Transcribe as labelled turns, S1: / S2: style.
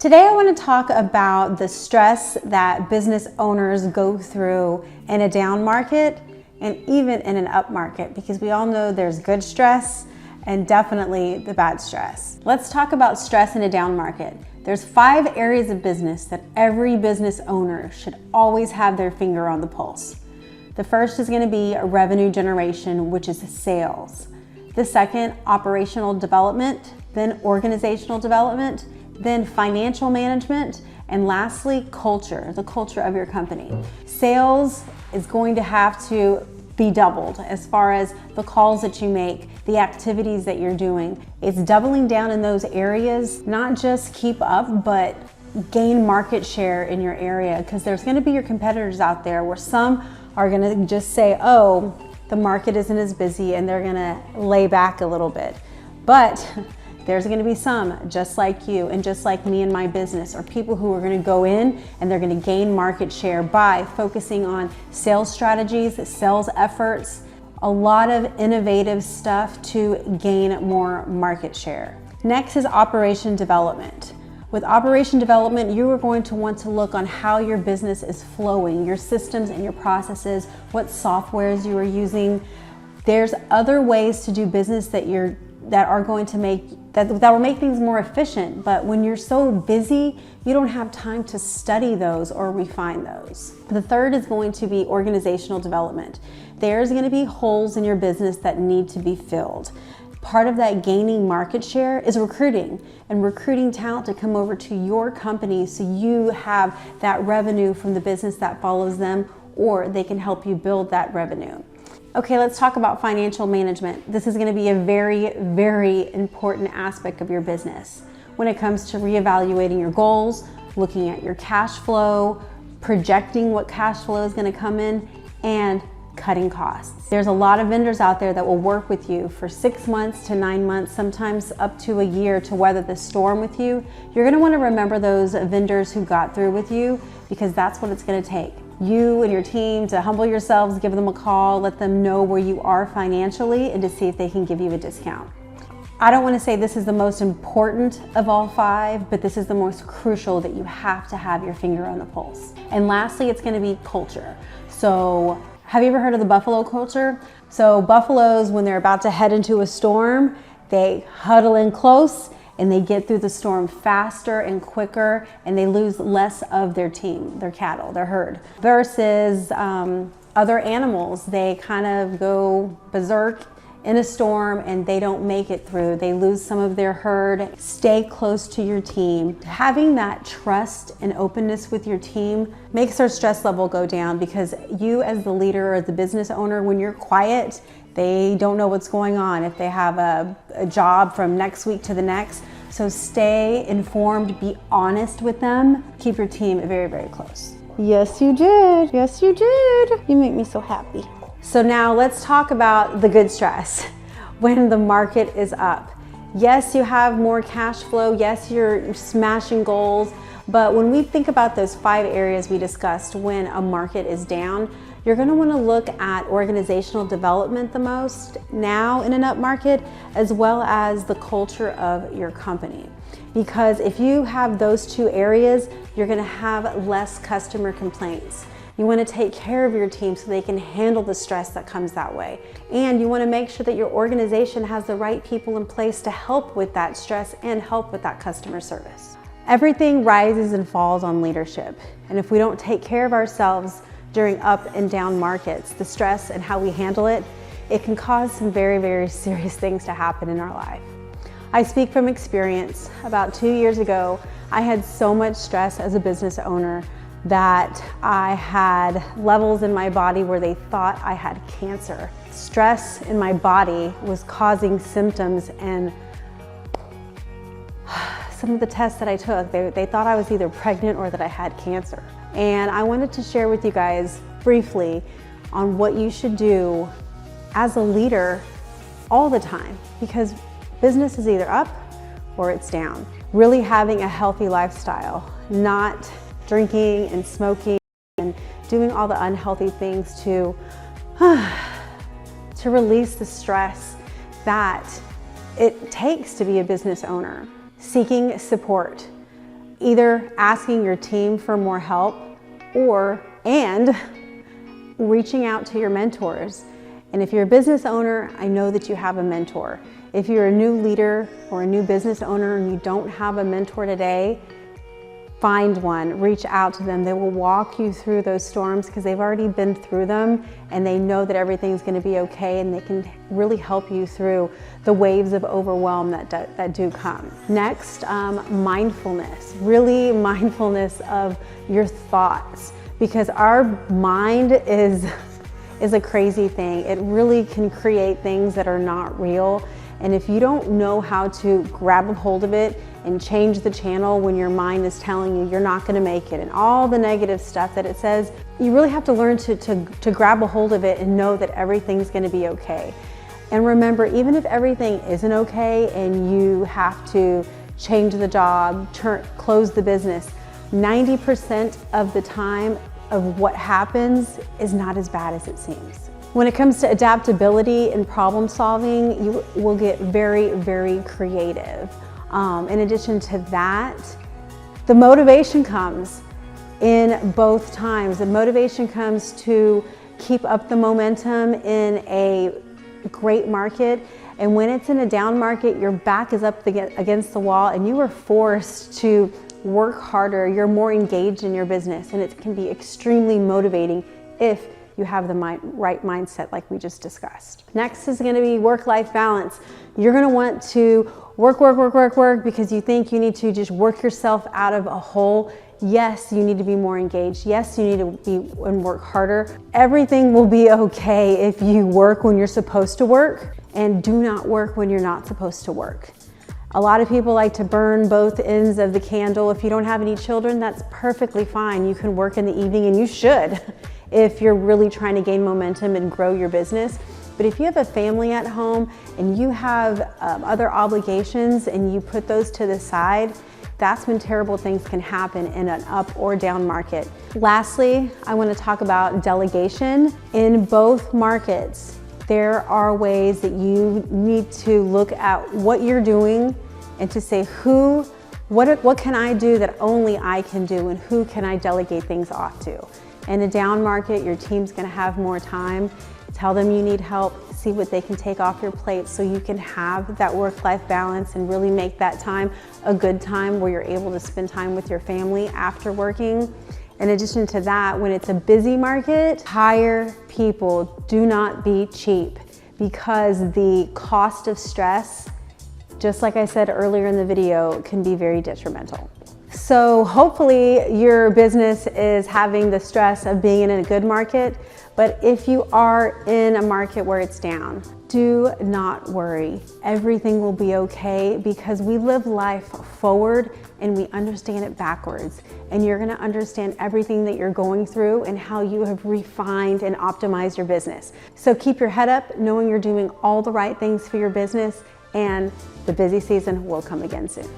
S1: Today I want to talk about the stress that business owners go through in a down market and even in an up market, because we all know there's good stress and definitely the bad stress. Let's talk about stress in a down market. There's 5 areas of business that every business owner should always have their finger on the pulse. The first is going to be revenue generation, which is sales. The second, operational development, then organizational development, then financial management, and lastly, culture, the culture of your company. Sales is going to have to be doubled as far as the calls that you make, the activities that you're doing. It's doubling down in those areas, not just keep up, but gain market share in your area, because there's gonna be your competitors out there where some are gonna just say, oh, the market isn't as busy, and they're gonna lay back a little bit. But there's gonna be some just like you and just like me and my business, or people who are gonna go in and they're gonna gain market share by focusing on sales strategies, sales efforts, a lot of innovative stuff to gain more market share. Next is operation development. With operation development, you are going to want to look on how your business is flowing, your systems and your processes, what softwares you are using. There's other ways to do business that will make things more efficient, but when you're so busy, you don't have time to study those or refine those. The third is going to be organizational development. There's going to be holes in your business that need to be filled. Part of that gaining market share is recruiting, and recruiting talent to come over to your company so you have that revenue from the business that follows them, or they can help you build that revenue. Okay, let's talk about financial management. This is going to be a very, very important aspect of your business when it comes to reevaluating your goals, looking at your cash flow, projecting what cash flow is going to come in, and cutting costs. There's a lot of vendors out there that will work with you for 6 months to 9 months, sometimes up to a year, to weather the storm with you. You're going to want to remember those vendors who got through with you, because that's what it's going to take. You and your team to humble yourselves, give them a call, let them know where you are financially, and to see if they can give you a discount. I don't want to say this is the most important of all 5, but this is the most crucial, that you have to have your finger on the pulse. And lastly, it's going to be culture. So have you ever heard of the buffalo culture? So buffaloes, when they're about to head into a storm, they huddle in close and they get through the storm faster and quicker, and they lose less of their team, their cattle, their herd. Versus other animals, they kind of go berserk in a storm and they don't make it through. They lose some of their herd. Stay close to your team. Having that trust and openness with your team makes their stress level go down, because you as the leader or the business owner, when you're quiet, they don't know what's going on, if they have a job from next week to the next. So stay informed, be honest with them, keep your team very, very close. Yes, you did. Yes, you did. You make me so happy. So now let's talk about the good stress when the market is up. Yes, you have more cash flow. Yes, you're smashing goals. But when we think about those 5 areas we discussed when a market is down, you're going to want to look at organizational development the most now in an up market, as well as the culture of your company. Because if you have those 2 areas, you're going to have less customer complaints. You want to take care of your team so they can handle the stress that comes that way. And you want to make sure that your organization has the right people in place to help with that stress and help with that customer service. Everything rises and falls on leadership. And if we don't take care of ourselves during up and down markets, the stress and how we handle it, it can cause some very, very serious things to happen in our life. I speak from experience. About 2 years ago, I had so much stress as a business owner that I had levels in my body where they thought I had cancer. Stress in my body was causing symptoms, and some of the tests that I took, they thought I was either pregnant or that I had cancer. And I wanted to share with you guys briefly on what you should do as a leader all the time, because business is either up or it's down. Really having a healthy lifestyle, not drinking and smoking and doing all the unhealthy things to release the stress that it takes to be a business owner. Seeking support. either asking your team for more help and reaching out to your mentors. And if you're a business owner, I know that you have a mentor. If you're a new leader or a new business owner and you don't have a mentor today, find one, reach out to them. They will walk you through those storms because they've already been through them and they know that everything's going to be okay, and they can really help you through the waves of overwhelm that do come. Next, mindfulness, really mindfulness of your thoughts, because our mind is a crazy thing. It really can create things that are not real. And if you don't know how to grab a hold of it and change the channel when your mind is telling you you're not gonna make it and all the negative stuff that it says, you really have to learn to grab a hold of it and know that everything's gonna be okay. And remember, even if everything isn't okay and you have to change the job, close the business, 90% of the time of what happens is not as bad as it seems. When it comes to adaptability and problem solving, you will get very, very creative. In addition to that, the motivation comes in both times. The motivation comes to keep up the momentum in a great market. And when it's in a down market, your back is up against the wall and you are forced to work harder. You're more engaged in your business, and it can be extremely motivating if you have the right mindset like we just discussed. Next is gonna be work-life balance. You're gonna want to work because you think you need to just work yourself out of a hole. Yes, you need to be more engaged. Yes, you need to be and work harder. Everything will be okay if you work when you're supposed to work and do not work when you're not supposed to work. A lot of people like to burn both ends of the candle. If you don't have any children, that's perfectly fine. You can work in the evening, and you should if you're really trying to gain momentum and grow your business. But if you have a family at home and you have other obligations and you put those to the side, that's when terrible things can happen in an up or down market. Lastly, I want to talk about delegation. In both markets, there are ways that you need to look at what you're doing and to say what can I do that only I can do, and who can I delegate things off to. In a down market, your team's gonna have more time. Tell them you need help, see what they can take off your plate so you can have that work-life balance and really make that time a good time where you're able to spend time with your family after working. In addition to that, when it's a busy market, hire people. Do not be cheap, because the cost of stress, just like I said earlier in the video, can be very detrimental. So hopefully your business is having the stress of being in a good market, but if you are in a market where it's down, do not worry. Everything will be okay, because we live life forward and we understand it backwards. And you're gonna understand everything that you're going through and how you have refined and optimized your business. So keep your head up, knowing you're doing all the right things for your business, and the busy season will come again soon.